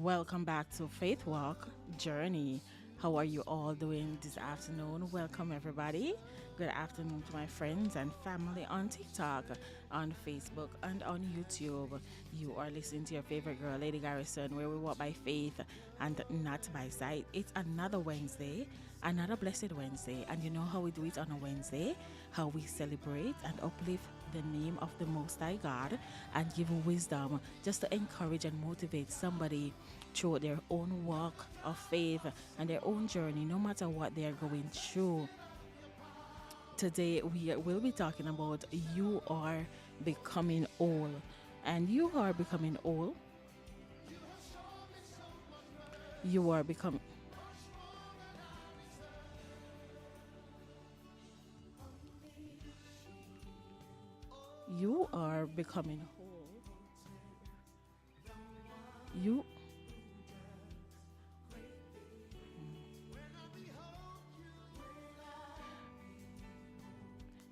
Welcome back to Faithwalk Journey. How are you all doing this afternoon? Welcome, everybody. Good afternoon to my friends and family on TikTok, on Facebook, and on YouTube. You are listening to your favorite girl, Lady Garrison, where we walk by faith and not by sight. It's another Wednesday, another blessed Wednesday. And you know how we do it on a Wednesday? How we celebrate and uplift the name of the Most High God and give wisdom just to encourage and motivate somebody through their own walk of faith and their own journey, no matter what they are going through. Today, we will be talking about you are becoming old. And you are becoming old. You are becoming. You are becoming whole. You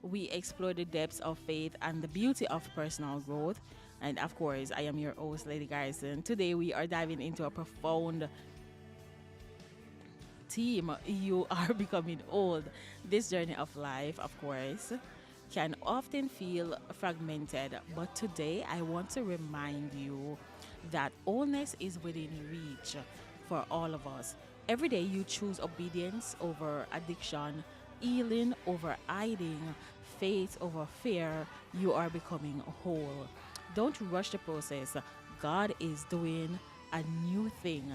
we explore the depths of faith and the beauty of personal growth. And of course, I am your host, Lady Garrison. Today, we are diving into a profound theme. You are becoming old. This journey of life, of course, can often feel fragmented. But today, I want to remind you that oldness is within reach for all of us. Every day, you choose obedience over addiction, healing over hiding, faith over fear. You are becoming whole. Don't rush the process. God is doing a new thing.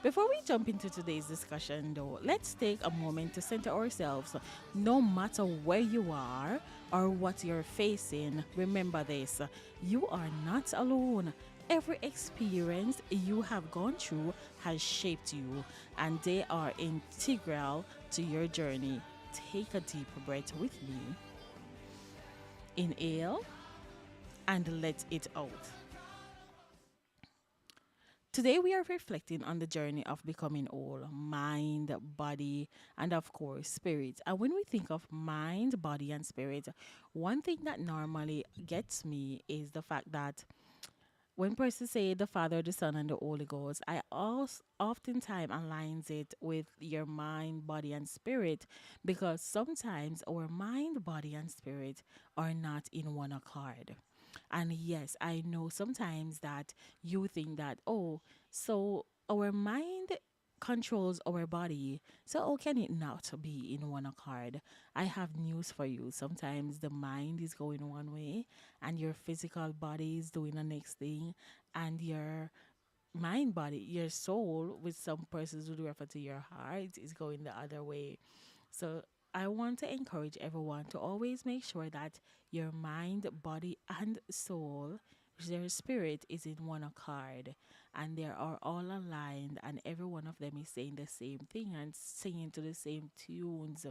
Before we jump into today's discussion, though, let's take a moment to center ourselves. No matter where you are or what you're facing, remember this: you are not alone. Every experience you have gone through has shaped you, and they are integral to your journey. Take a deep breath with me. Inhale and let it out. Today, we are reflecting on the journey of becoming whole: mind, body, and of course, spirit. And when we think of mind, body, and spirit, one thing that normally gets me is the fact that when persons say the Father, the Son, and the Holy Ghost, I also oftentimes aligns it with your mind, body, and spirit, because sometimes our mind, body, and spirit are not in one accord. And yes, I know sometimes that you think that, oh, so our mind controls our body. So how can it not be in one accord? I have news for you. Sometimes the mind is going one way and your physical body is doing the next thing, and your mind, body, your soul, with some persons would refer to your heart, is going the other way. So I want to encourage everyone to always make sure that your mind, body, and soul, their spirit, is in one accord, and they are all aligned, and every one of them is saying the same thing and singing to the same tunes.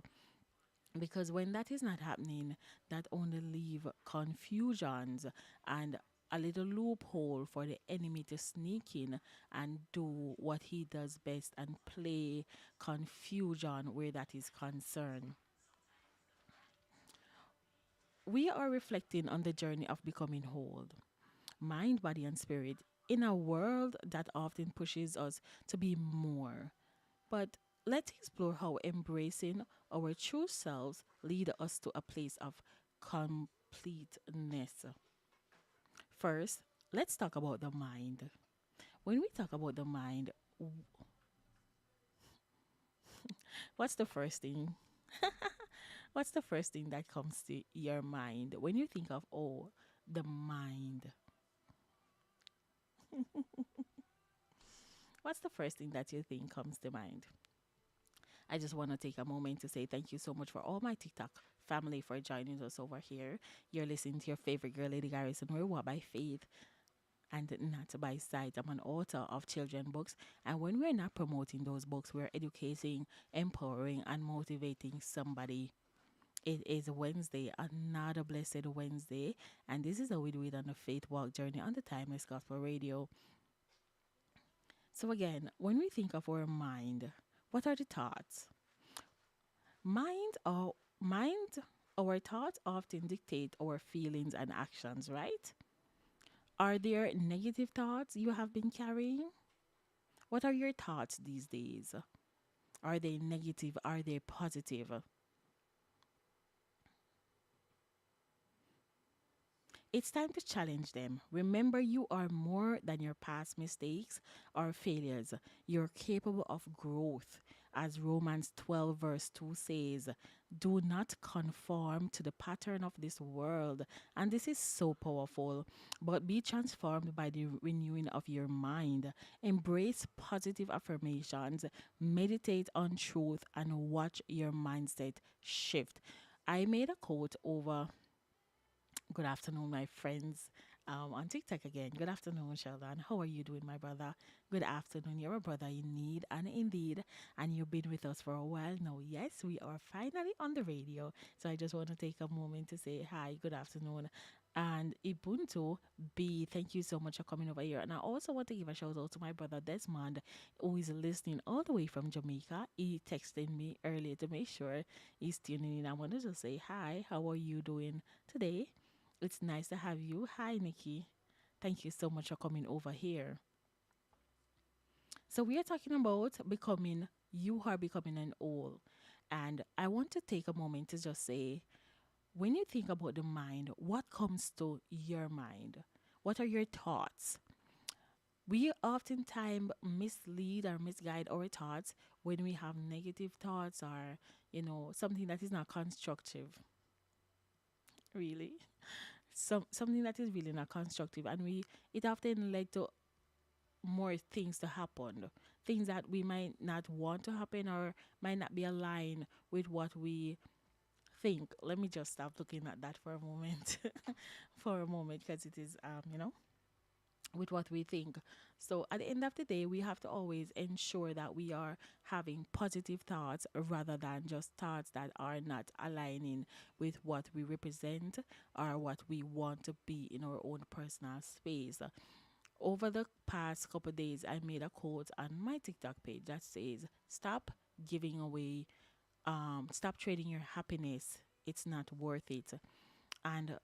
Because when that is not happening, that only leave confusions and a little loophole for the enemy to sneak in and do what he does best and play confusion where that is concerned. We are reflecting on the journey of becoming whole, mind, body, and spirit, in a world that often pushes us to be more. But let's explore how embracing our true selves lead us to a place of completeness. First, let's talk about the mind. When we talk about the mind, what's the first thing? What's the first thing that comes to your mind when you think of, oh, the mind? What's the first thing that you think comes to mind? I just want to take a moment to say thank you so much for all my TikTok family for joining us over here. You're listening to your favorite girl, Lady Garrison. We're what by faith and not by sight. I'm an author of children books, and when we're not promoting those books, we're educating, empowering, and motivating somebody. It is Wednesday, another blessed Wednesday, and this is how we do it on the Faith Walk Journey on the Timeless Gospel Radio. So again, when we think of our mind, what are the thoughts? Mind or mind, our thoughts often dictate our feelings and actions, right? Are there negative thoughts you have been carrying? What are your thoughts these days? Are they negative? Are they positive? It's time to challenge them. Remember, you are more than your past mistakes or failures. You're capable of growth. As Romans 12, verse 2 says, do not conform to the pattern of this world. And this is so powerful. But be transformed by the renewing of your mind. Embrace positive affirmations. Meditate on truth and watch your mindset shift. I made a quote over good afternoon, my friends. On TikTok again. Good afternoon, Sheldon. How are you doing, my brother? Good afternoon. You're a brother in need and indeed, and you've been with us for a while now. Yes, we are finally on the radio. So I just want to take a moment to say hi, good afternoon. And Ubuntu B, thank you so much for coming over here. And I also want to give a shout out to my brother Desmond, who is listening all the way from Jamaica. He texted me earlier to make sure he's tuning in. I wanted to say hi. How are you doing today? It's nice to have you. Hi, Nikki. Thank you so much for coming over here. So, we are talking about becoming, you are becoming an all. And I want to take a moment to just say, when you think about the mind, what comes to your mind? What are your thoughts? We oftentimes mislead or misguide our thoughts when we have negative thoughts or, something that is not constructive, really. Something that is really not constructive, and we it often led to more things to happen, things that we might not want to happen or might not be aligned with what we think. Let me just stop looking at that for a moment. For a moment, because it is with what we think. So at the end of the day, we have to always ensure that we are having positive thoughts rather than just thoughts that are not aligning with what we represent or what we want to be in our own personal space. Over the past couple of days, I made a quote on my TikTok page that says, "Stop giving away, stop trading your happiness. It's not worth it." And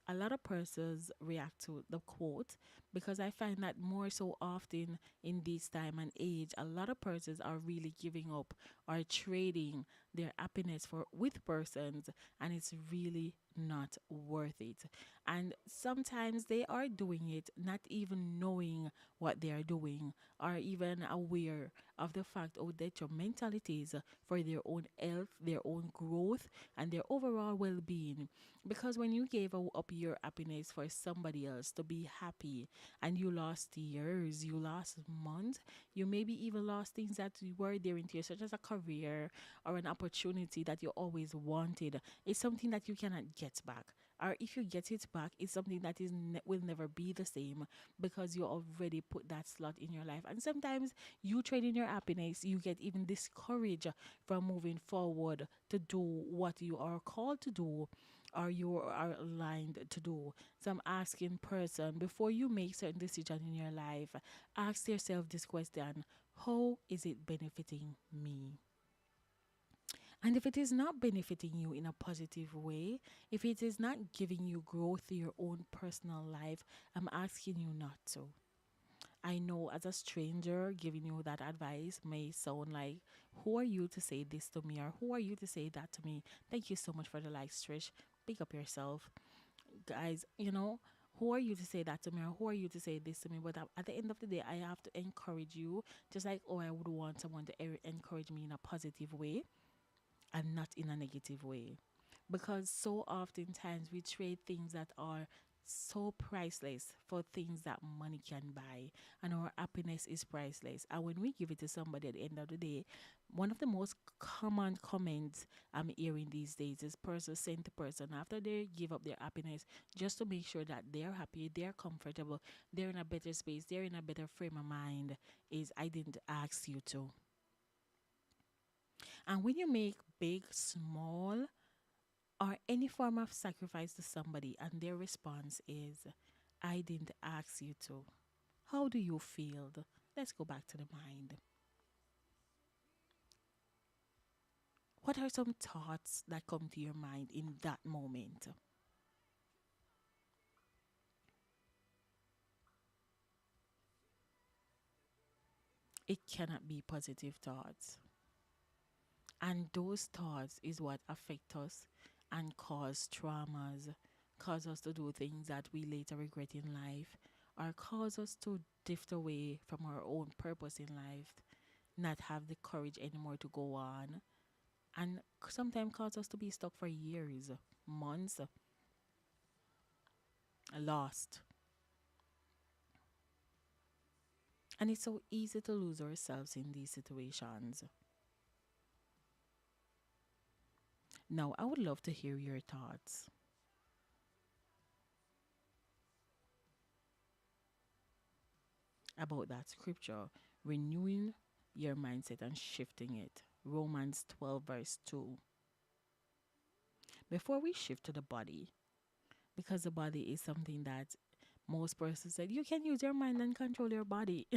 a lot of persons react to the quote because I find that more so often in this time and age, a lot of persons are really giving up or trading their happiness for with persons, and it's really not worth it. And sometimes they are doing it not even knowing what they are doing or even aware of the fact or detrimentalities for their own health, their own growth, and their overall well-being. Because when you gave up your happiness for somebody else to be happy, and you lost years, you lost months, you maybe even lost things that you were there into you, such as a career or an opportunity that you always wanted, it's something that you cannot get back. Or if you get it back, it's something that will never be the same because you already put that slot in your life. And sometimes you trade in your happiness, you get even discouraged from moving forward to do what you are called to do or you are aligned to do. So I'm asking person, before you make certain decision in your life, ask yourself this question: how is it benefiting me? And if it is not benefiting you in a positive way, if it is not giving you growth to your own personal life, I'm asking you not to. I know as a stranger giving you that advice may sound like, who are you to say this to me or who are you to say that to me? Thank you so much for the likes, Trish. Pick up yourself. Guys, who are you to say that to me or who are you to say this to me? But at the end of the day, I have to encourage you just like, oh, I would want someone to encourage me in a positive way and not in a negative way. Because so oftentimes we trade things that are so priceless for things that money can buy, and our happiness is priceless. And when we give it to somebody at the end of the day, one of the most common comments I'm hearing these days is person sent to person after they give up their happiness just to make sure that they're happy, they're comfortable, they're in a better space, they're in a better frame of mind, is I didn't ask you to. And when you make big, small, or any form of sacrifice to somebody and their response is, I didn't ask you to, how do you feel? Let's go back to the mind. What are some thoughts that come to your mind in that moment? It cannot be positive thoughts. And those thoughts is what affect us and cause traumas, cause us to do things that we later regret in life, or cause us to drift away from our own purpose in life, not have the courage anymore to go on, and sometimes cause us to be stuck for years, months, lost. And it's so easy to lose ourselves in these situations. Now, I would love to hear your thoughts about that scripture, renewing your mindset and shifting it. Romans 12, verse 2. Before we shift to the body, because the body is something that most persons said, you can use your mind and control your body.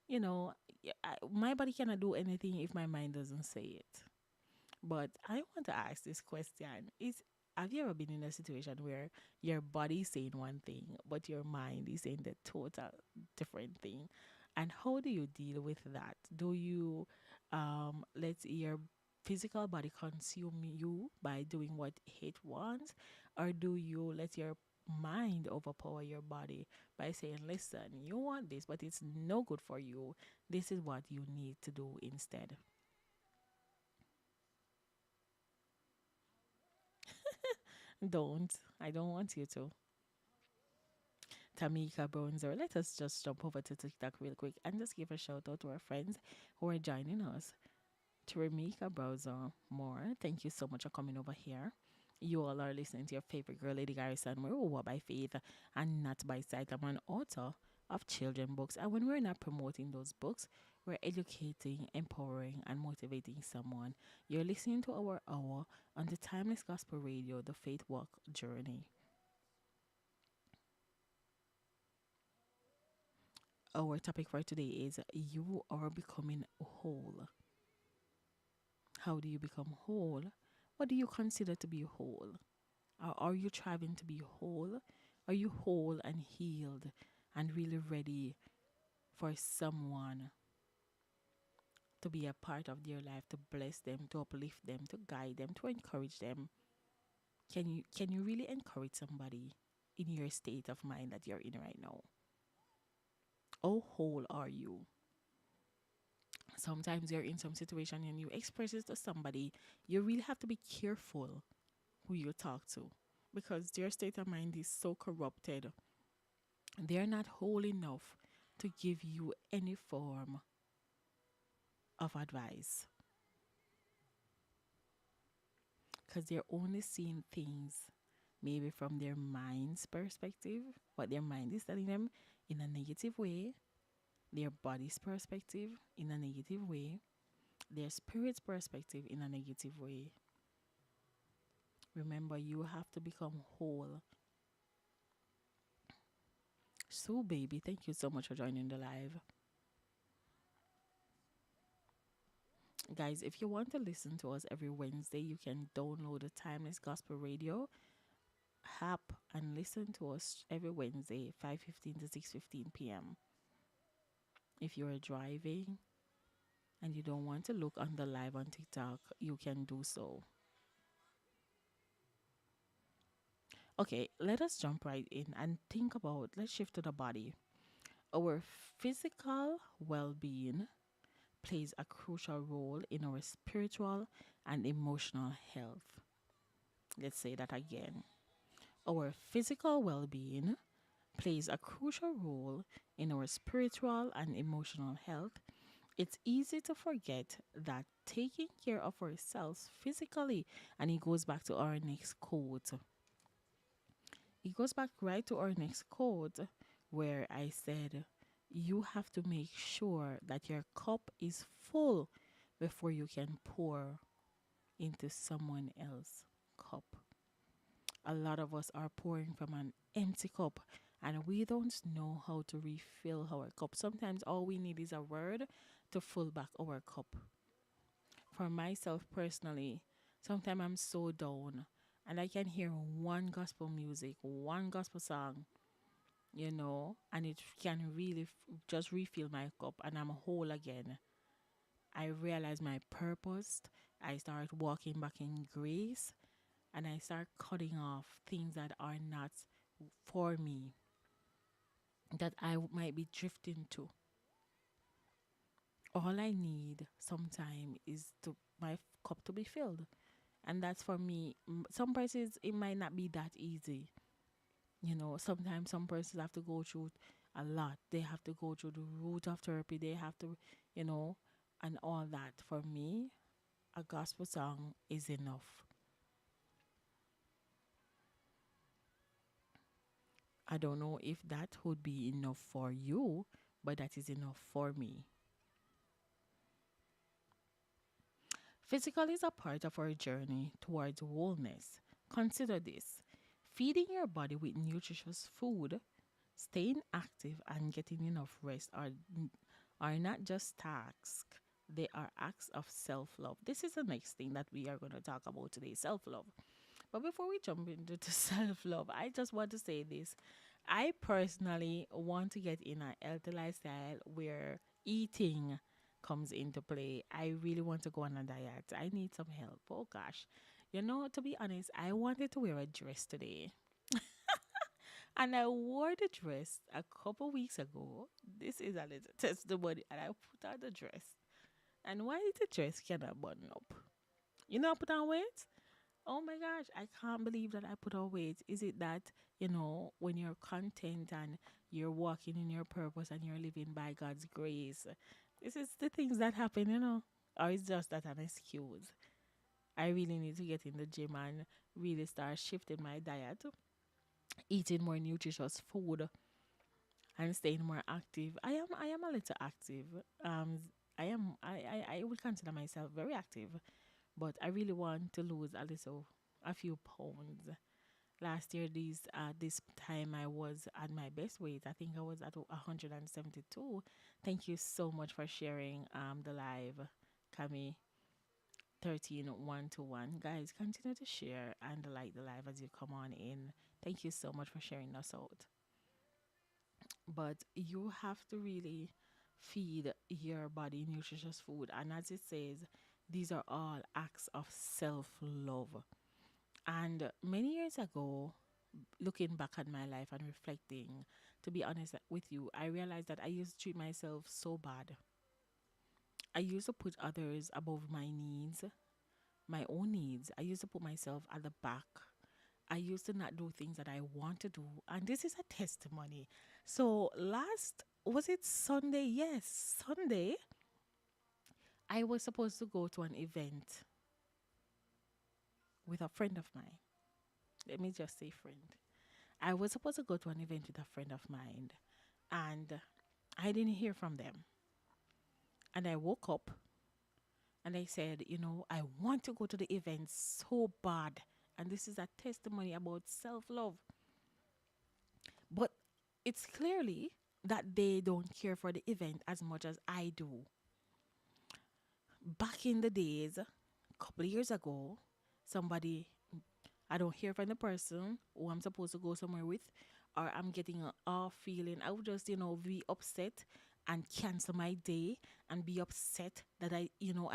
you know, my body cannot do anything if my mind doesn't say it. But I want to ask this question: Is have you ever been in a situation where your body is saying one thing, but your mind is saying the total different thing? And how do you deal with that? Do you let your physical body consume you by doing what it wants, or do you let your mind overpower your body by saying, "Listen, you want this, but it's no good for you. This is what you need to do instead." Don't. I don't want you to. Tamika Bronzer. Let us just jump over to TikTok real quick and just give a shout out to our friends who are joining us. Tamika Browser More, thank you so much for coming over here. You all are listening to your favorite girl, Lady Garrison. We're all by faith and not by sight. I'm an author of children books. And when we're not promoting those books, we're educating, empowering, and motivating someone. You're listening to our hour on the Timeless Gospel Radio, the Faithwalk Journey. Our topic for today is you are becoming whole. How do you become whole? What do you consider to be whole? Are you striving to be whole? Are you whole and healed and really ready for someone to be a part of their life, to bless them, to uplift them, to guide them, to encourage them? Can you really encourage somebody in your state of mind that you're in right now? How whole are you? Sometimes you're in some situation and you express it to somebody, you really have to be careful who you talk to because their state of mind is so corrupted. They're not whole enough to give you any form of advice because they're only seeing things maybe from their mind's perspective, what their mind is telling them in a negative way, their body's perspective in a negative way, their spirit's perspective in a negative way. Remember, you have to become whole. So, baby, thank you so much for joining the live. Guys, if you want to listen to us every Wednesday, you can download the Timeless Gospel Radio app and listen to us every Wednesday, 5:15 to 6:15 p.m. If you're driving and you don't want to look on the live on TikTok, you can do so. Okay, let us jump right in and think about, let's shift to the body. Our physical well being plays a crucial role in our spiritual and emotional health. Let's say that again. Our physical well being plays a crucial role in our spiritual and emotional health. It's easy to forget that taking care of ourselves physically, and it goes back to our next quote. It goes back right to our next quote where I said, you have to make sure that your cup is full before you can pour into someone else's cup. A lot of us are pouring from an empty cup and we don't know how to refill our cup. Sometimes all we need is a word to fill back our cup. For myself personally, sometimes I'm so down and I can hear one gospel music, one gospel song, and it can really just refill my cup and I'm whole again. I realize my purpose. I start walking back in grace and I start cutting off things that are not for me, that might be drifting to. All I need sometime is to cup to be filled. And that's for me. Some persons, it might not be that easy. Sometimes some persons have to go through a lot. They have to go through the root of therapy. They have to, you know, and all that. For me, a gospel song is enough. I don't know if that would be enough for you, but that is enough for me. Physical is a part of our journey towards wholeness. Consider this: feeding your body with nutritious food, staying active, and getting enough rest are not just tasks, they are acts of self love. This is the next thing that we are going to talk about today: self love. But before we jump into self love, I just want to say this. I personally want to get in a healthy lifestyle where eating comes into play. I really want to go on a diet. I need some help. Oh gosh. To be honest, I wanted to wear a dress today. And I wore the dress a couple weeks ago. This is a little testimony. And I put on the dress. And why the dress cannot button up? I put on weight? Oh my gosh, I can't believe that I put on weight. Is it that, when you're content and you're walking in your purpose and you're living by God's grace, this is the things that happen? Or is just that an excuse? I really need to get in the gym and really start shifting my diet, eating more nutritious food and staying more active. I am a little active. I would consider myself very active, but I really want to lose a few pounds. Last year, this time I was at my best weight. I think I was at 172. Thank you so much for sharing the live, Kami 13 1 to 1. Guys, continue to share and like the live as you come on in. Thank you so much for sharing us out. But you have to really feed your body nutritious food, and as it says, these are all acts of self love. And many years ago, looking back at my life and reflecting, to be honest with you, I realized that I used to treat myself so bad. I used to put others above my needs, my own needs. I used to put myself at the back. I used to not do things that I want to do. And this is a testimony. So was it Sunday? Yes, Sunday. I was supposed to go to an event with a friend of mine. Let me just say friend. I was supposed to go to an event with a friend of mine, and I didn't hear from them. And I woke up and I said, I want to go to the event so bad. And this is a testimony about self love. But it's clearly that they don't care for the event as much as I do. Back in the days, a couple of years ago, somebody, I don't hear from the person who I'm supposed to go somewhere with, or I'm getting an off feeling. I would just, be upset and cancel my day and be upset that I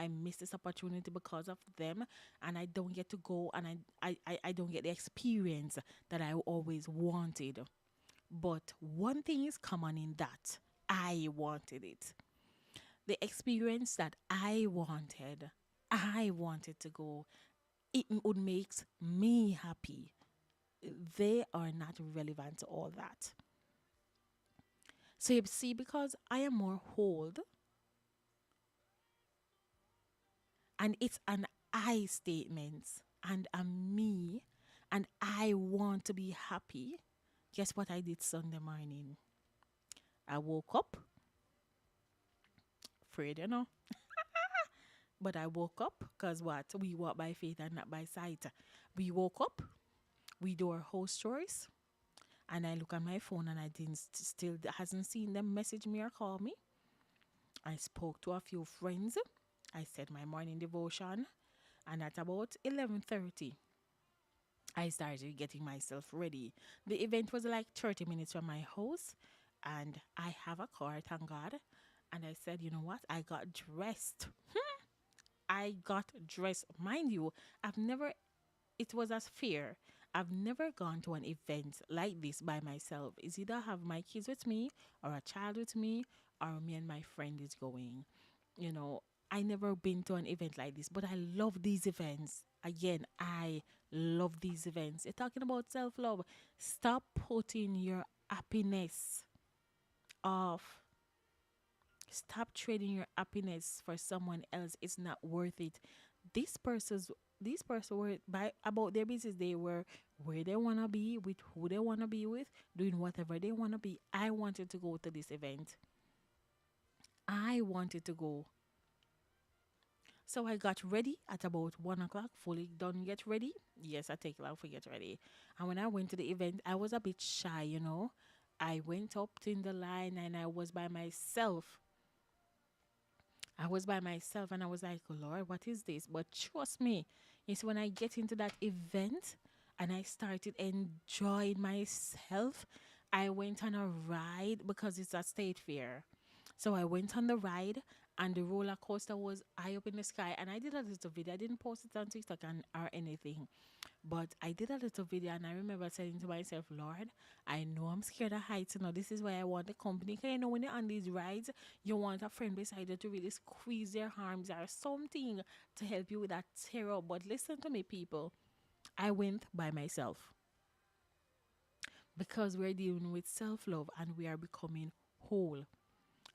missed this opportunity because of them, and I don't get to go, and I don't get the experience that I always wanted. But one thing is common in that I wanted it. The experience that I wanted to go. It would make me happy. They are not relevant to all that. So you see, because I am more whole and it's an I statement and a me and I want to be happy, guess what I did Sunday morning? I woke up, afraid. But I woke up because what? We walk by faith and not by sight. We woke up, we do our house chores, and I look at my phone and I didn't still hasn't seen them message me or call me. I spoke to a few friends. I said my morning devotion, and at about 11:30, I started getting myself ready. The event was like 30 minutes from my house, and I have a car, thank God. And I said, you know what? I got dressed. I got dressed. Mind you, I've never, it was as fear. I've never gone to an event like this by myself. It's either I have my kids with me, or a child with me, or me and my friend is going. You know, I never been to an event like this, but I love these events. Again, I love these events. You're talking about self love. Stop putting your happiness off. Stop trading your happiness for someone else. It's not worth it. This person's these person were by about their business. They were where they wanna be, with who they wanna be with, doing whatever they wanna be. I wanted to go to this event. I wanted to go. So I got ready at about 1 o'clock, fully done, get ready. Yes, I take long for get ready. And when I went to the event, I was a bit shy, you know. I went up in the line and I was by myself. I was by myself and I was like, Lord, what is this? But trust me, it's when I get into that event and I started enjoying myself. I went on a ride because it's a state fair. So I went on the ride and the roller coaster was high up in the sky. And I did a little video. I didn't post it on TikTok or anything. But I did a little video and I remember saying to myself, Lord, I know I'm scared of heights. You know, this is why I want the company. Because you know, when you're on these rides, you want a friend beside you to really squeeze their arms or something to help you with that terror. But listen to me, people. I went by myself because we're dealing with self love and we are becoming whole.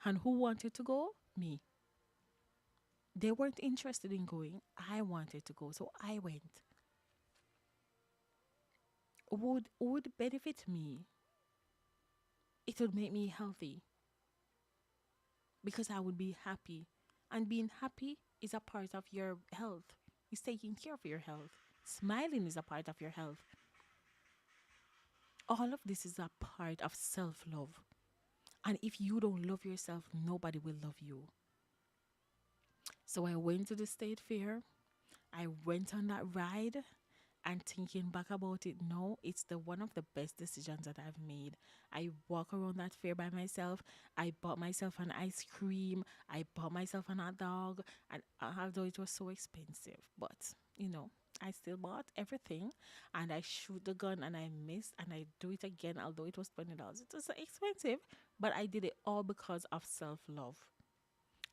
And who wanted to go? Me. They weren't interested in going. I wanted to go, so I went. Would benefit me. It would make me healthy because I would be happy. And being happy is a part of your health. It's taking care of your health. Smiling is a part of your health. All of this is a part of self-love. And if you don't love yourself, nobody will love you. So I went to the state fair. I went on that ride. And thinking back about it now, it's the one of the best decisions that I've made. I walk around that fair by myself. I bought myself an ice cream. I bought myself an hot dog. And although it was so expensive, but you know, I still bought everything. And I shoot the gun and I missed and I do it again, although it was $20. It was expensive, but I did it all because of self love,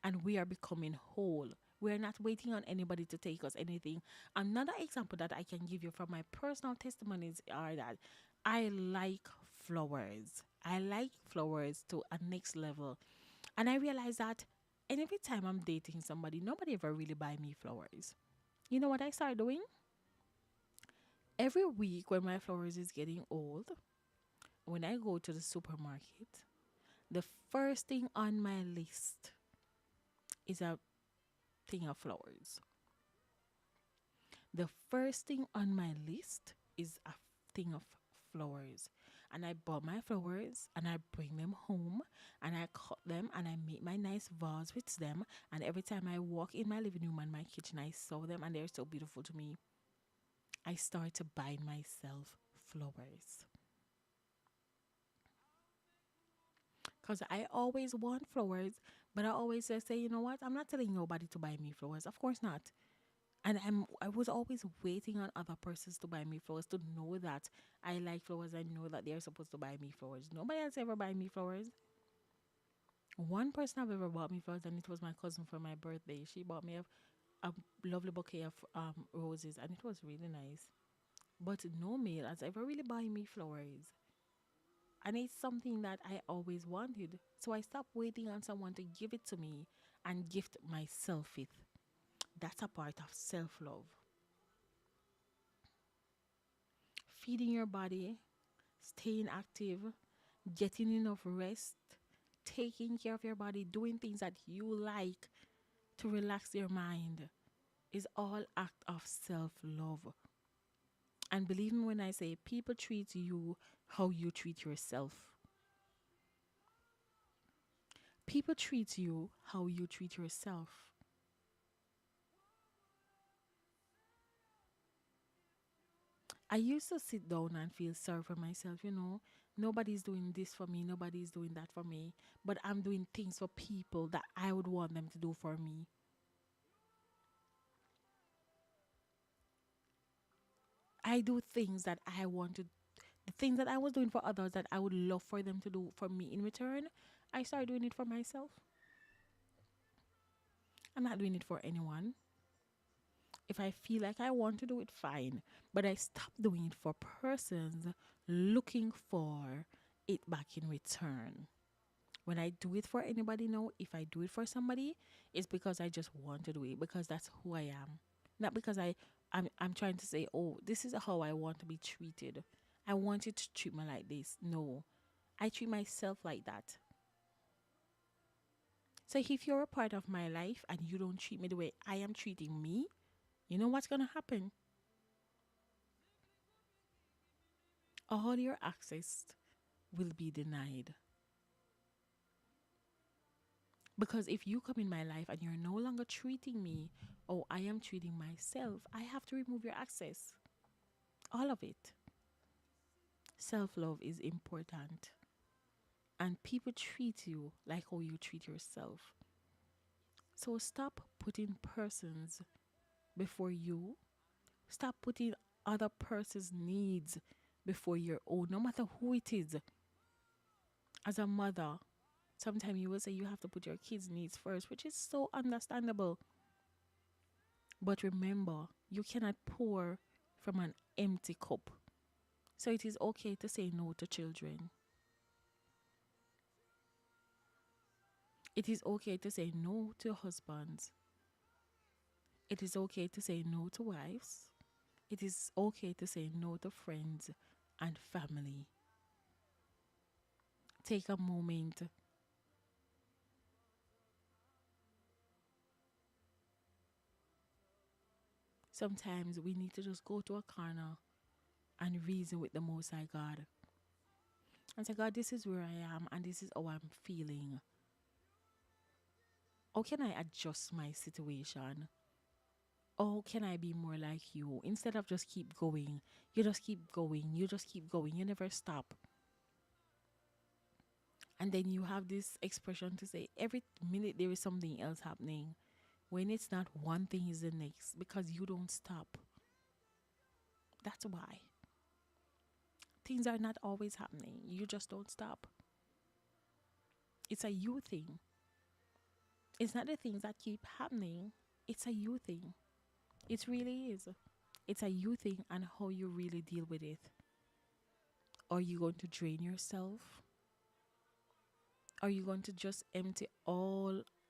and we are becoming whole. We're not waiting on anybody to take us anything. Another example that I can give you from my personal testimonies are that I like flowers. I like flowers to a next level. And I realize that and every time I'm dating somebody, nobody ever really buy me flowers. You know what I start doing? Every week when my flowers is getting old, when I go to the supermarket, the first thing on my list is a thing of flowers. The first thing on my list is a thing of flowers. And I bought my flowers and I bring them home and I cut them and I make my nice vase with them. And every time I walk in my living room and my kitchen, I saw them and they're so beautiful to me. I start to buy myself flowers. Because I always want flowers, but I always say, you know what? I'm not telling nobody to buy me flowers. Of course not. And I was always waiting on other persons to buy me flowers to know that I like flowers. I know that they're supposed to buy me flowers. Nobody else ever buy me flowers. One person have ever bought me flowers, and it was my cousin for my birthday. She bought me a lovely bouquet of roses, and it was really nice. But no male has ever really buy me flowers. And it's something that I always wanted. So I stopped waiting on someone to give it to me and gift myself it. That's a part of self love. Feeding your body, staying active, getting enough rest, taking care of your body, doing things that you like to relax your mind is all act of self-love. And believe me when I say people treat you how you treat yourself. People treat you how you treat yourself. I used to sit down and feel sorry for myself, Nobody's doing this for me, nobody's doing that for me, but I'm doing things for people that I would want them to do for me. I do things that I want to, the things that I was doing for others that I would love for them to do for me in return. I started doing it for myself. I'm not doing it for anyone. If I feel like I want to do it, fine. But I stop doing it for persons looking for it back in return. When I do it for anybody now, if I do it for somebody, it's because I just want to do it because that's who I am. Not because I'm trying to say, oh, this is how I want to be treated. I want you to treat me like this. No. I treat myself like that. So if you're a part of my life and you don't treat me the way I am treating me, you know what's gonna happen? All your access will be denied. Because if you come in my life and you're no longer treating me, oh, I am treating myself, I have to remove your access. All of it. Self love is important. And people treat you like how you treat yourself. So stop putting persons before you. Stop putting other person's needs before your own, no matter who it is. As a mother, sometimes you will say you have to put your kids' needs first, which is so understandable. But remember, you cannot pour from an empty cup. So it is okay to say no to children. It is okay to say no to husbands. It is okay to say no to wives. It is okay to say no to friends and family. Take a moment. Sometimes we need to just go to a corner and reason with the Most High God and say, God, this is where I am and this is how I'm feeling. How can I adjust my situation? How can I be more like you? Instead of just keep going, you just keep going, you just keep going, you never stop. And then you have this expression to say every minute there is something else happening. When it's not, one thing is the next because you don't stop. That's why. Things are not always happening. You just don't stop. It's a you thing. It's not the things that keep happening. It's a you thing. It really is. It's a you thing and how you really deal with it. Are you going to drain yourself? Are you going to just empty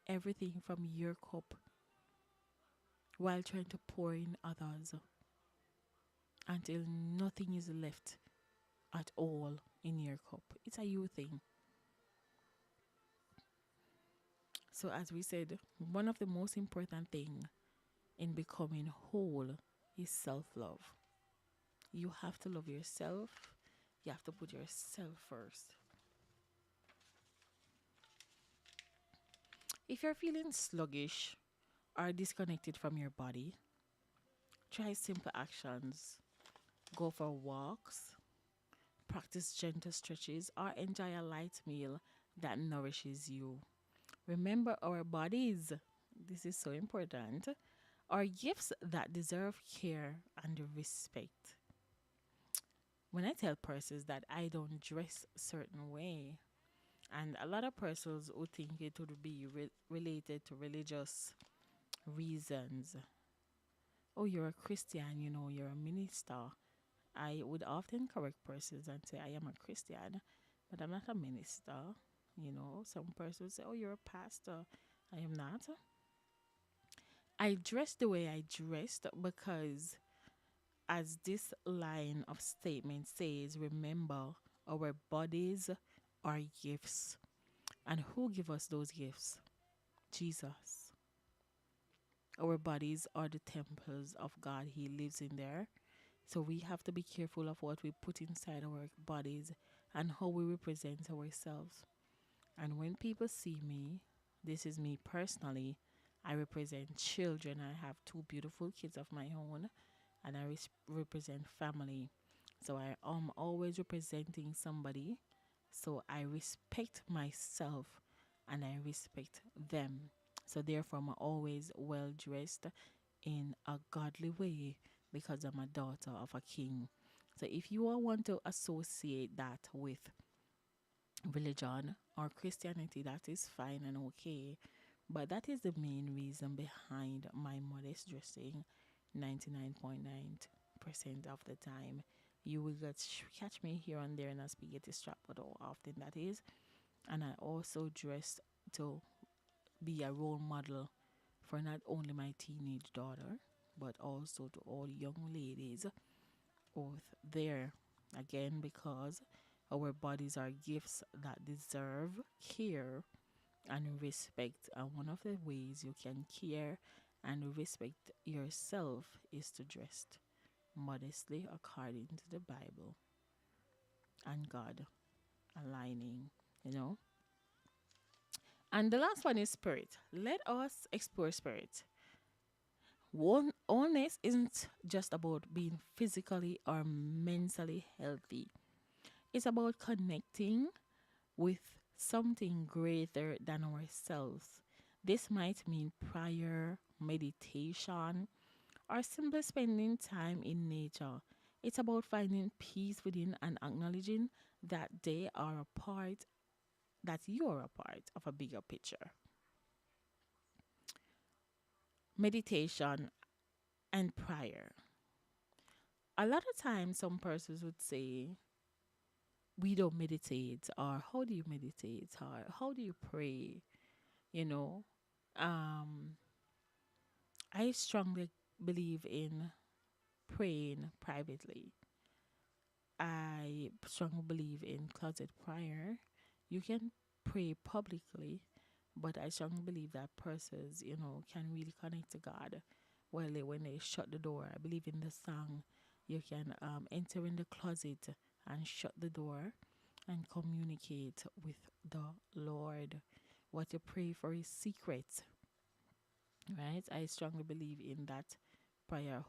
everything from your cup while trying to pour in others until nothing is left at all in your cup? It's a you thing. So as we said, one of the most important thing in becoming whole is self-love. You have to love yourself. You have to put yourself first. If you're feeling sluggish or disconnected from your body, try simple actions. Go for walks, practice gentle stretches, or enjoy a light meal that nourishes you. Remember our bodies. This is so important. Are gifts that deserve care and respect. When I tell persons that I don't dress a certain way, and a lot of persons would think it would be related to religious reasons. Oh, you're a Christian, you're a minister. I would often correct persons and say, I am a Christian, but I'm not a minister. Some persons say, oh, you're a pastor. I am not. I dress the way I dressed because, as this line of statement says, remember our bodies are gifts. And who give us those gifts? Jesus. Our bodies are the temples of God. He lives in there. So we have to be careful of what we put inside our bodies and how we represent ourselves. And when people see me, this is me personally, I represent children. I have two beautiful kids of my own. and I represent family. So I am always representing somebody. So I respect myself and I respect them. So therefore, I'm always well dressed in a godly way because I'm a daughter of a king. So if you all want to associate that with religion or Christianity, that is fine and okay. But that is the main reason behind my modest dressing 99.9% of the time. You will catch me here and there in a spaghetti strap, but how often that is. And I also dress to be a role model for not only my teenage daughter, but also to all young ladies out there. Again, because our bodies are gifts that deserve care and respect. And one of the ways you can care and respect yourself is to dress modestly according to the Bible and God aligning, you know. And the last one is spirit. Let us explore spirit. Wellness isn't just about being physically or mentally healthy. It's about connecting with something greater than ourselves. This might mean prayer, meditation, or simply spending time in nature. It's about finding peace within and acknowledging that they are a part, that you are a part of a bigger picture. Meditation and prayer. A lot of times, some persons would say, we don't meditate, or how do you meditate, or how do you pray? You know, um, I strongly believe in praying privately. I strongly believe in closet prayer. You can pray publicly, but I strongly believe that persons, can really connect to God. Well, when they shut the door, I believe in the song, you can enter in the closet and shut the door and communicate with the Lord. What you pray for is secret, right? I strongly believe in that prayer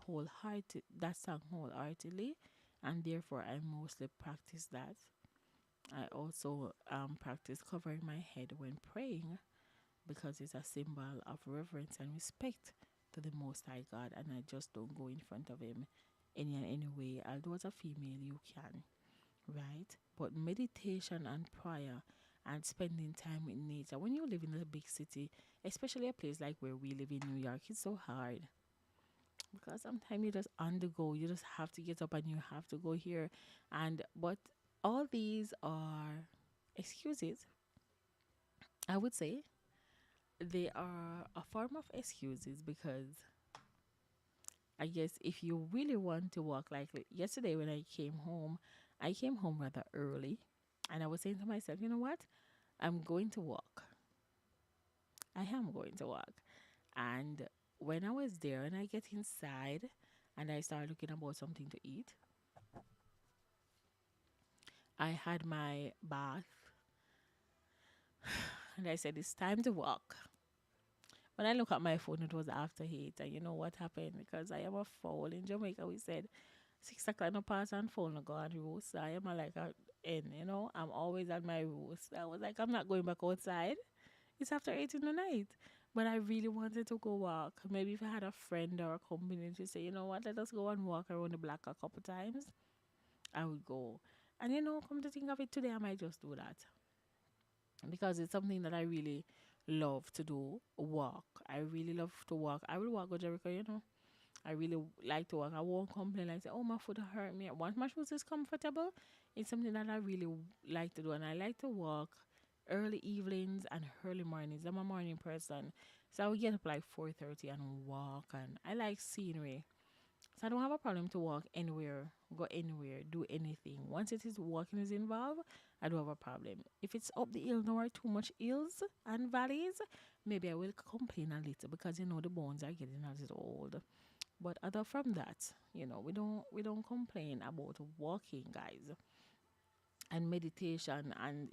that song wholeheartedly, and therefore I mostly practice that. I also practice covering my head when praying because it's a symbol of reverence and respect to the Most High God, and I just don't go in front of Him any way. Although as a female, you can, right? But meditation and prayer and spending time in nature. When you live in a big city, especially a place like where we live in New York, it's so hard because sometimes you just on the go. You just have to get up and you have to go here, and but all these are excuses. I would say they are a form of excuses because I guess if you really want to walk, like yesterday when I came home rather early, and I was saying to myself, you know what? I'm going to walk. I am going to walk. And when I was there and I get inside and I start looking about something to eat, I had my bath and I said, it's time to walk. When I look at my phone, it was after 8. And you know what happened? Because I am a fowl. In Jamaica, we said 6 o'clock no pass and phone no go on roost. So I am a, like a hen. I'm always at my roost. I was like, I'm not going back outside. It's after 8 in the night. But I really wanted to go walk. Maybe if I had a friend or a company to say, you know what, let us go and walk around the block a couple times, I would go. And come to think of it today, I might just do that because it's something that I really love to do. Walk. I really love to walk. I will walk with Jericho. I really like to walk. I won't complain like say, oh, my foot hurt me. Once my shoes is comfortable, it's something that I really like to do. And I like to walk early evenings and early mornings. I'm a morning person. So I would get up like 4:30 and walk. And I like scenery. So I don't have a problem to walk anywhere, go anywhere, do anything. Once it is walking is involved, I don't have a problem. If it's up the hill, there are too much hills and valleys, maybe I will complain a little because the bones are getting a little old. But other from that, we don't complain about walking, guys, and meditation and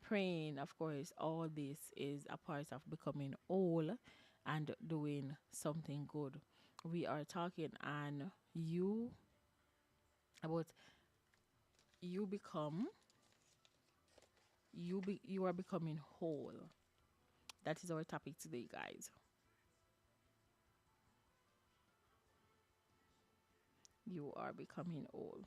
praying. Of course, all this is a part of becoming whole and doing something good. We are talking on you about you become you are becoming whole. That is our topic today, guys. You are becoming whole.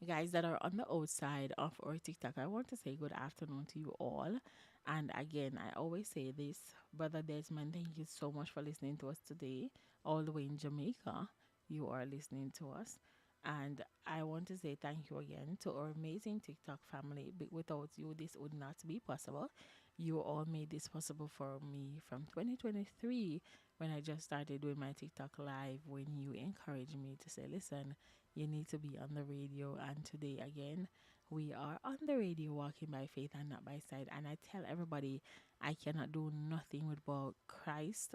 Guys that are on the outside of our TikTok, I want to say good afternoon to you all. And again, I always say this, Brother Desmond, thank you so much for listening to us today, all the way in Jamaica. You are listening to us. And I want to say thank you again to our amazing TikTok family. Without you, this would not be possible. You all made this possible for me from 2023 when I just started doing my TikTok live, when you encouraged me to say, listen, you need to be on the radio. And today, again, we are on the radio, walking by faith and not by sight. And I tell everybody, I cannot do nothing without Christ,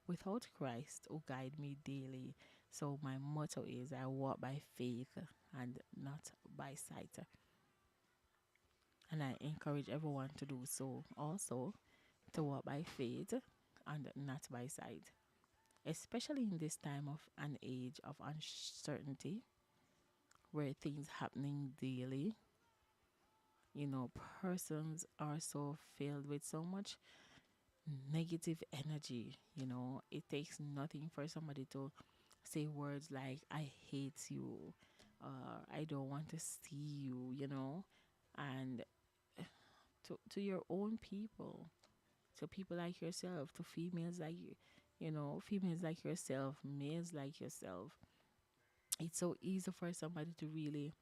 without Christ who guide me daily. So my motto is I walk by faith and not by sight. And I encourage everyone to do so also, to walk by faith and not by sight. Especially in this time of an age of uncertainty, where things happening daily. You know, persons are so filled with so much negative energy. You know, it takes nothing for somebody to say words like, I hate you, I don't want to see you, you know, and to your own people, to people like yourself, to females like you know, females like yourself, males like yourself. It's so easy for somebody to really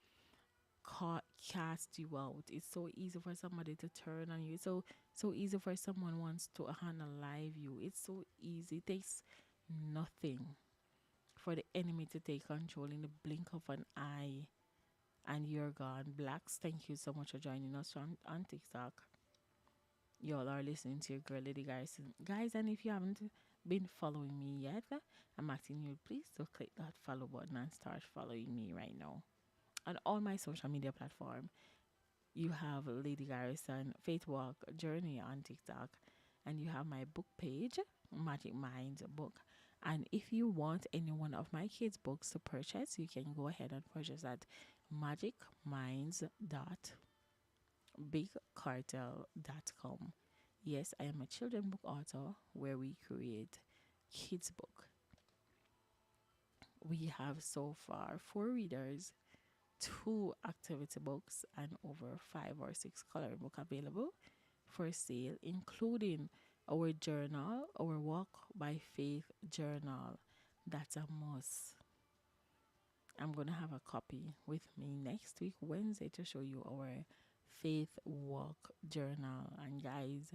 cast you out. It's so easy for somebody to turn on you. It's so easy for someone wants to unalive you. It's so easy. It takes nothing for the enemy to take control in the blink of an eye, and you're gone. Blacks, thank you so much for joining us on TikTok. Y'all are listening to your girl Lady Garrison. Guys, and if you haven't been following me yet, I'm asking you please to click that follow button and start following me right now on all my social media platforms. You have Lady Garrison Faithwalk Journey on TikTok, and you have my book page, Magic Minds Book. And if you want any one of my kids' books to purchase, you can go ahead and purchase at magicminds.bigcartel.com. Yes, I am a children book author where we create kids' book. We have so far 4 readers, 2 activity books, and over 5 or 6 coloring book available for sale, including our journal, our Walk by Faith journal. That's a must. I'm gonna have a copy with me next week, Wednesday, to show you our Faith Walk journal. And guys,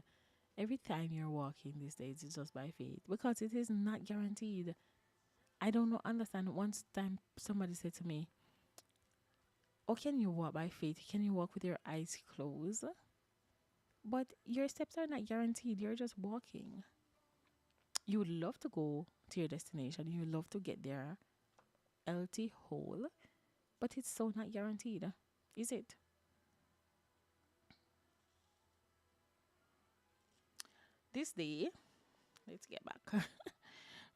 every time you're walking these days, it's just by faith because it is not guaranteed. I don't know, understand. Once time somebody said to me, or can you walk by faith? Can you walk with your eyes closed? But your steps are not guaranteed. You're just walking. You would love to go to your destination. You would love to get there healthy, whole, but it's so not guaranteed. Is it? This day, let's get back.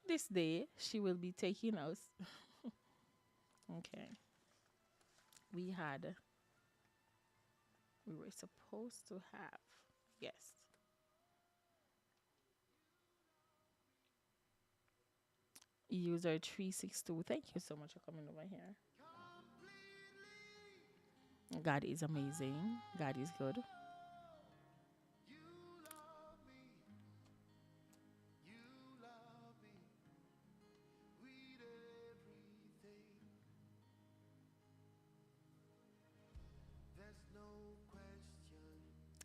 This day, she will be taking us. Okay. We had, we were supposed to have, yes. User 362. Thank you so much for coming over here. God is amazing. God is good.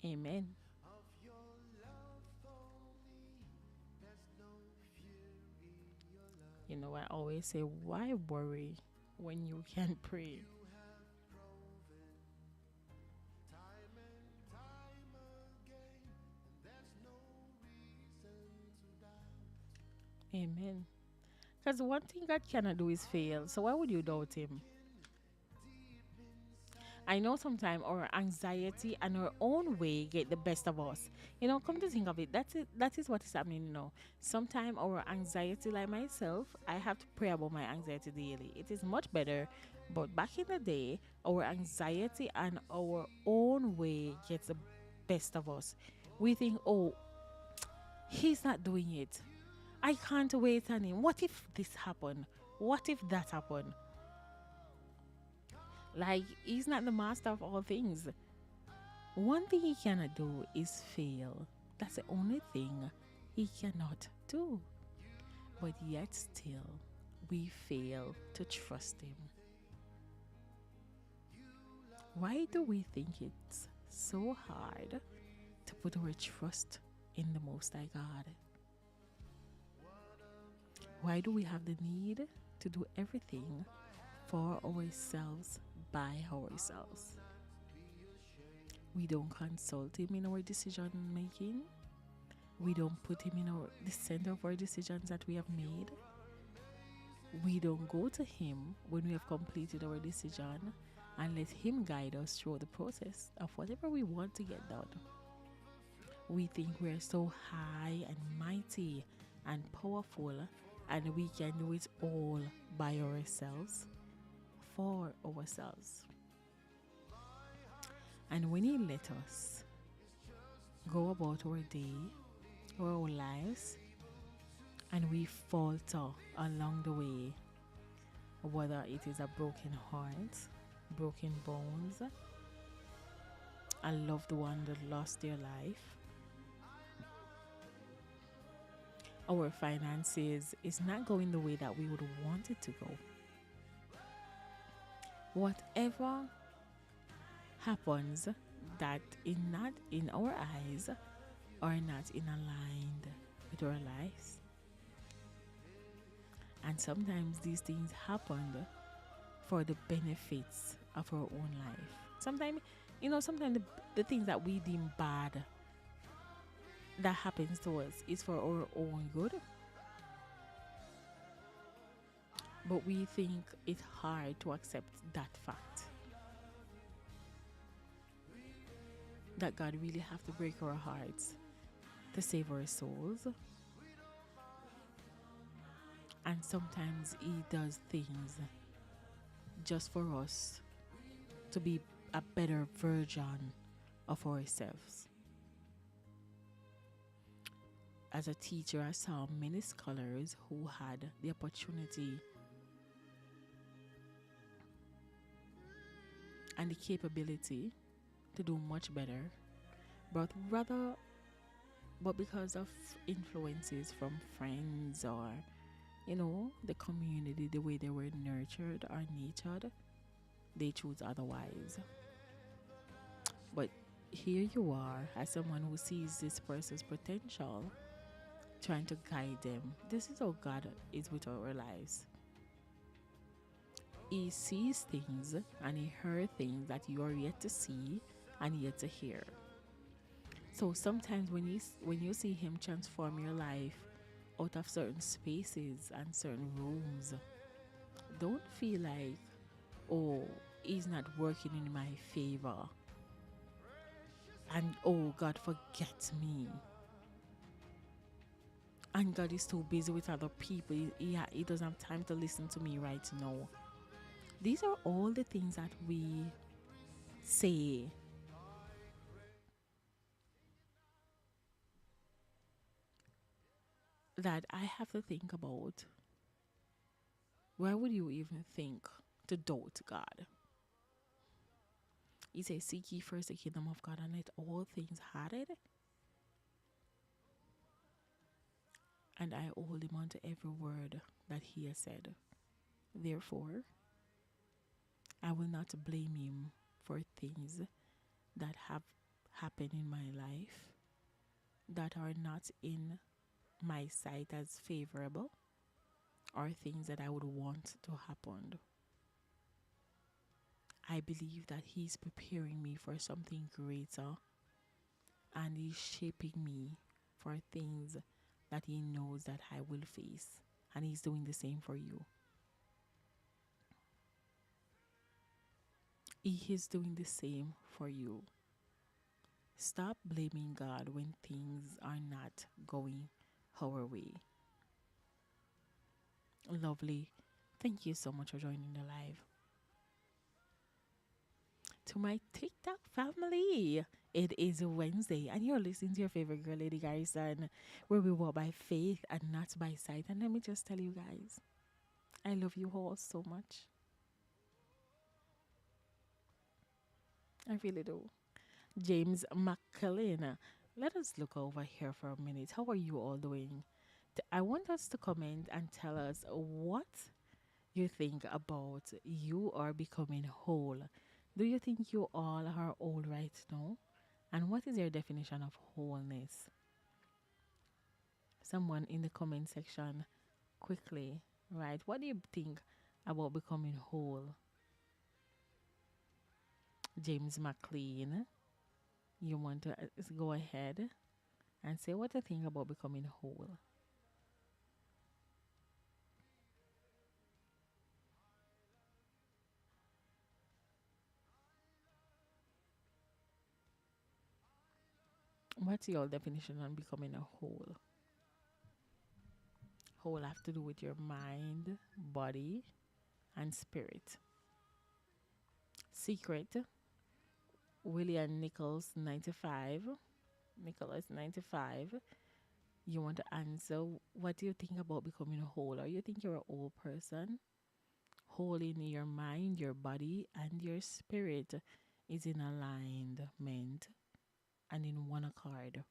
Amen. You know, I always say, why worry when you can pray? Amen. Because one thing God cannot do is fail. So why would you doubt him? I know sometimes our anxiety and our own way get the best of us. Come to think of it, that's it. That is what is happening. Sometimes our anxiety, like myself, I have to pray about my anxiety daily. It is much better, but back in the day, our anxiety and our own way gets the best of us. We think, oh, he's not doing it. I can't wait on him. What if this happened? What if that happened? Like, he's not the master of all things. One thing he cannot do is fail. That's the only thing he cannot do. But yet, still, we fail to trust him. Why do we think it's so hard to put our trust in the Most High God? Why do we have the need to do everything for ourselves, by ourselves? We don't consult him in our decision making. We don't put him in the center of our decisions that we have made. We don't go to him when we have completed our decision and let him guide us through the process of whatever we want to get done. We think we're so high and mighty and powerful and we can do it all by ourselves, for ourselves. And when he let us go about our day or our lives and we falter along the way, whether it is a broken heart, broken bones, a loved one that lost their life, our finances is not going the way that we would want it to go. Whatever happens that is not in our eyes or not in aligned with our lives. And sometimes these things happen for the benefits of our own life. Sometimes, sometimes the things that we deem bad that happens to us is for our own good. But we think it's hard to accept that fact. That God really have to break our hearts to save our souls. And sometimes he does things just for us to be a better version of ourselves. As a teacher, I saw many scholars who had the opportunity and the capability to do much better, but because of influences from friends or the community, the way they were nurtured or nurtured, they choose otherwise. But here you are, as someone who sees this person's potential, trying to guide them. This is how God is with our lives. He sees things and he hears things that you are yet to see and yet to hear. So sometimes when you see him transform your life out of certain spaces and certain rooms, don't feel like, oh, he's not working in my favor. And oh, God, forget me. And God is too busy with other people. He doesn't have time to listen to me right now. These are all the things that we say. That I have to think about. Why would you even think to doubt God? He says, seek ye first the kingdom of God and let all things added. And I hold him onto every word that he has said. Therefore, I will not blame him for things that have happened in my life that are not in my sight as favorable or things that I would want to happen. I believe that he's preparing me for something greater and he's shaping me for things that he knows that I will face, and he's doing the same for you. He is doing the same for you. Stop blaming God when things are not going our way. Lovely. Thank you so much for joining the live. To my TikTok family, it is Wednesday, and you're listening to your favorite girl, Lady Garrison, where we walk by faith and not by sight. And let me just tell you guys, I love you all so much. I really do. James McCullen, let us look over here for a minute. How are you all doing? I want us to comment and tell us what you think about you are becoming whole. Do you think you all are all right now? And what is your definition of wholeness? Someone in the comment section quickly, right? What do you think about becoming whole? James McLean, you want to go ahead and say what you think about becoming whole? What's your definition on becoming a whole? Whole have to do with your mind, body, and spirit. Secret, William Nichols 95. Nicholas 95. You want to answer what do you think about becoming whole? Or you think you're a whole person? Whole in your mind, your body, and your spirit is in alignment and in one accord.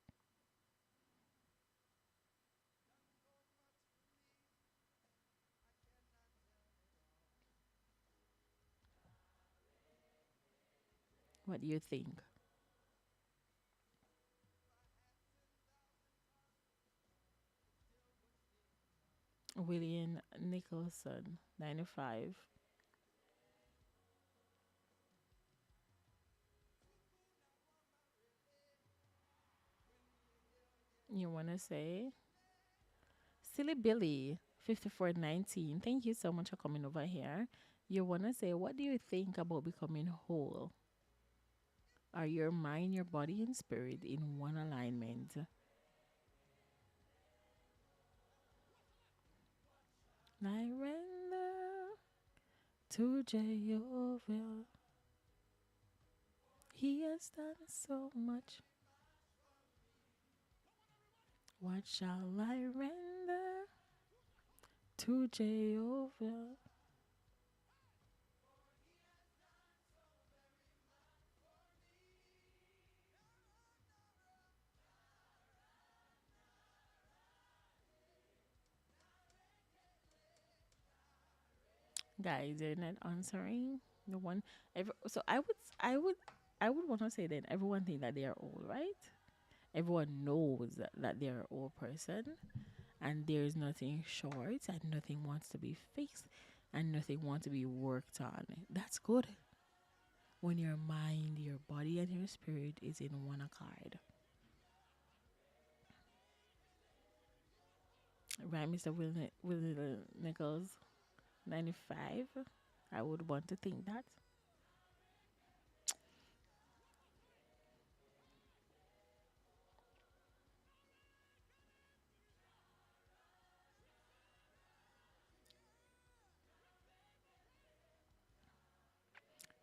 What do you think? William Nicholson 95. You want to say? Silly Billy 5419. Thank you so much for coming over here. You want to say, what do you think about becoming whole? Are your mind, your body, and spirit in one alignment? I render to Jehovah. He has done so much. What shall I render to Jehovah? Guys, they're not answering. The one, so I would want to say that everyone think that they are old, right? Everyone knows that they're an old person, and there's nothing short, and nothing wants to be fixed, and nothing wants to be worked on. That's good when your mind, your body, and your spirit is in one accord. Right, Mr. Will Nichols, 95. I would want to think that.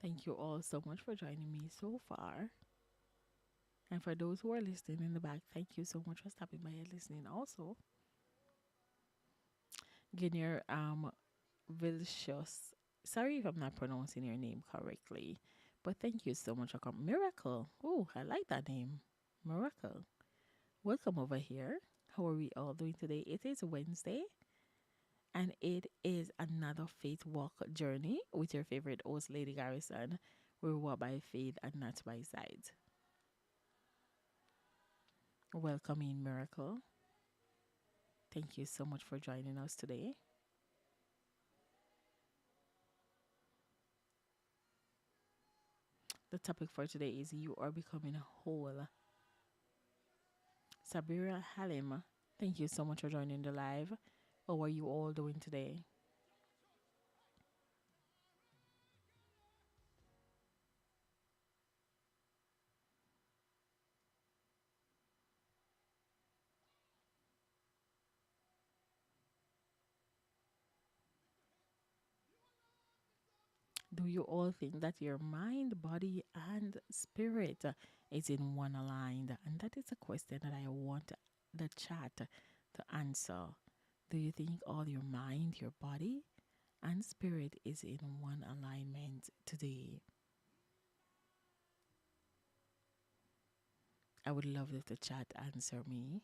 Thank you all so much for joining me so far. And for those who are listening in the back, thank you so much for stopping by and listening. Also, Guineer Vilcious. Sorry if I'm not pronouncing your name correctly, but thank you so much for coming. Miracle. Oh, I like that name. Miracle. Welcome over here. How are we all doing today? It is Wednesday, and it is another faith walk journey with your favorite host, Lady Garrison. We walk by faith and not by sight. Welcome in, Miracle. Thank you so much for joining us today. The topic for today is you are becoming whole. Sabira Halim, thank you so much for joining the live. How are you all doing today? Do you all think that your mind, body, and spirit is in one aligned? And that is a question that I want the chat to answer. Do you think all your mind, your body, and spirit is in one alignment today? I would love if the chat answer me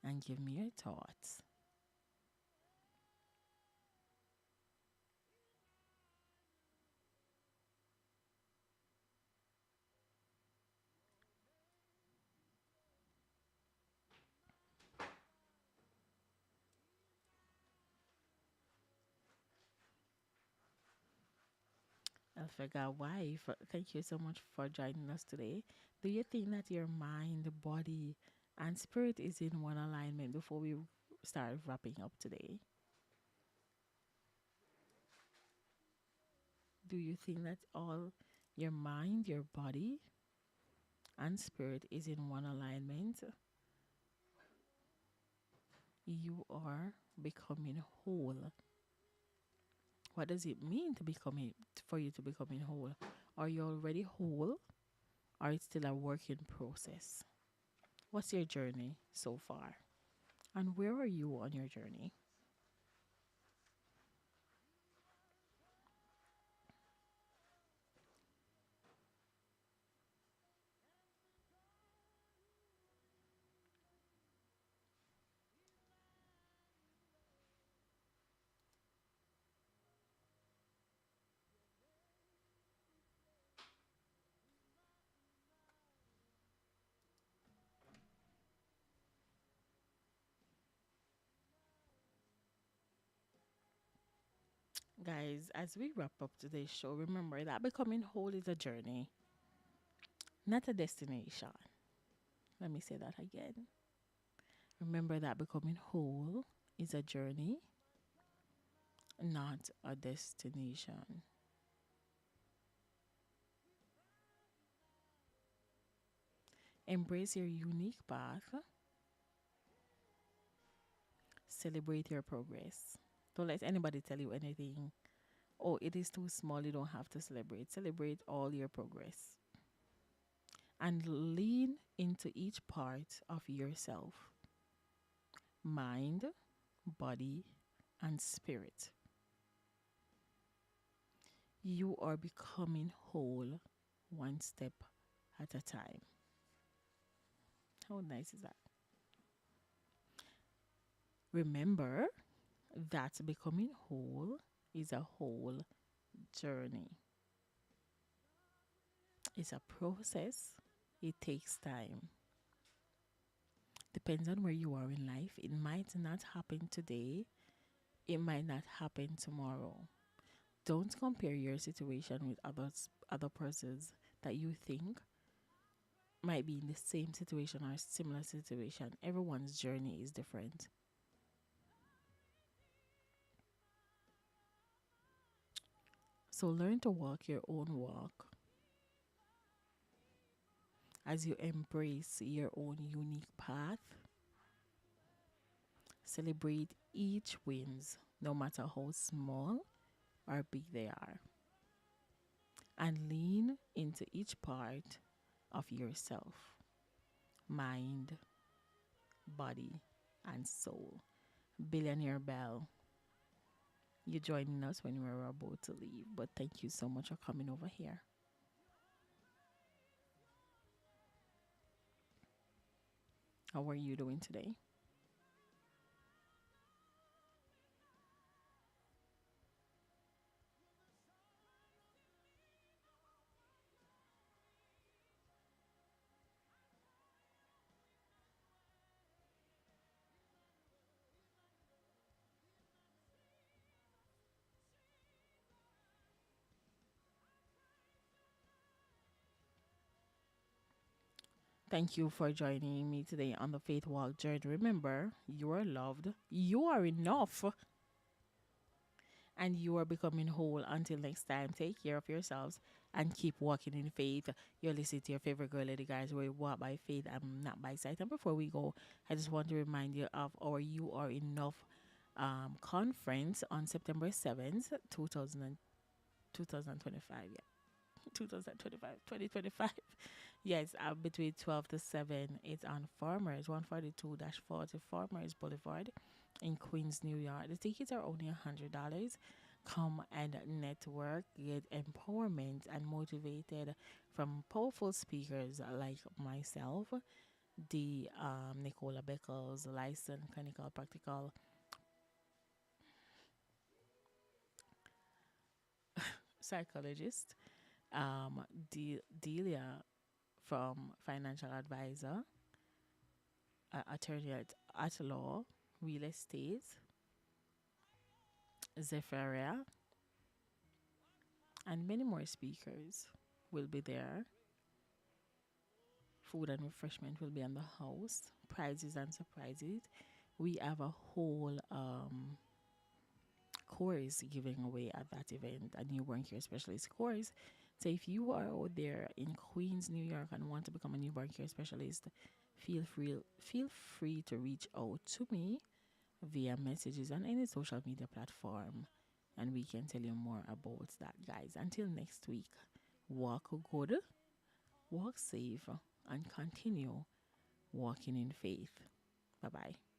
and give me your thoughts. Alphaga wife, thank you so much for joining us today. Do you think that your mind, body, and spirit is in one alignment before we start wrapping up today? Do you think that all your mind, your body, and spirit is in one alignment? You are becoming whole. What does it mean to becoming for you to becoming whole? Are you already whole, or it's still a work in process? What's your journey so far? And where are you on your journey? Guys, as we wrap up today's show, remember that becoming whole is a journey, not a destination. Let me say that again. Remember that becoming whole is a journey, not a destination. Embrace your unique path, celebrate your progress. Don't let anybody tell you anything. Oh, it is too small, you don't have to celebrate. Celebrate all your progress and lean into each part of yourself, mind, body, and spirit. You are becoming whole one step at a time. How nice is that? Remember that becoming whole is a whole journey. It's a process. It takes time. Depends on where you are in life. It might not happen today. It might not happen tomorrow. Don't compare your situation with other persons that you think might be in the same situation or similar situation. Everyone's journey is different. So learn to walk your own walk as you embrace your own unique path. Celebrate each wins, no matter how small or big they are, and lean into each part of yourself, mind, body, and soul. Billionaire Bell, you joining us when we were about to leave, but thank you so much for coming over here. How are you doing today? Thank you for joining me today on the Faithwalk Journey. Remember, you are loved, you are enough, and you are becoming whole. Until next time, take care of yourselves and keep walking in faith. You're listening to your favorite girl, Lady Guys, where we walk by faith and not by sight. And before we go, I just want to remind you of our You Are Enough conference on September 7th, 2020. 2025. Yeah. 2025, 2025. Yes, between 12 to 7. It's on Farmers, 142-40 Farmers Boulevard in Queens, New York. The tickets are only $100. Come and network, get empowerment and motivated from powerful speakers like myself, the Nicola Beckles, licensed clinical practical psychologist, um, Delia from financial advisor, attorney at law, real estate, Zephyria, and many more speakers will be there. Food and refreshment will be on the house. Prizes and surprises. We have a whole course giving away at that event, a newborn care specialist course. So if you are out there in Queens, New York, and want to become a newborn care specialist, feel free to reach out to me via messages on any social media platform, and we can tell you more about that, guys. Until next week, walk good, walk safe, and continue walking in faith. Bye bye.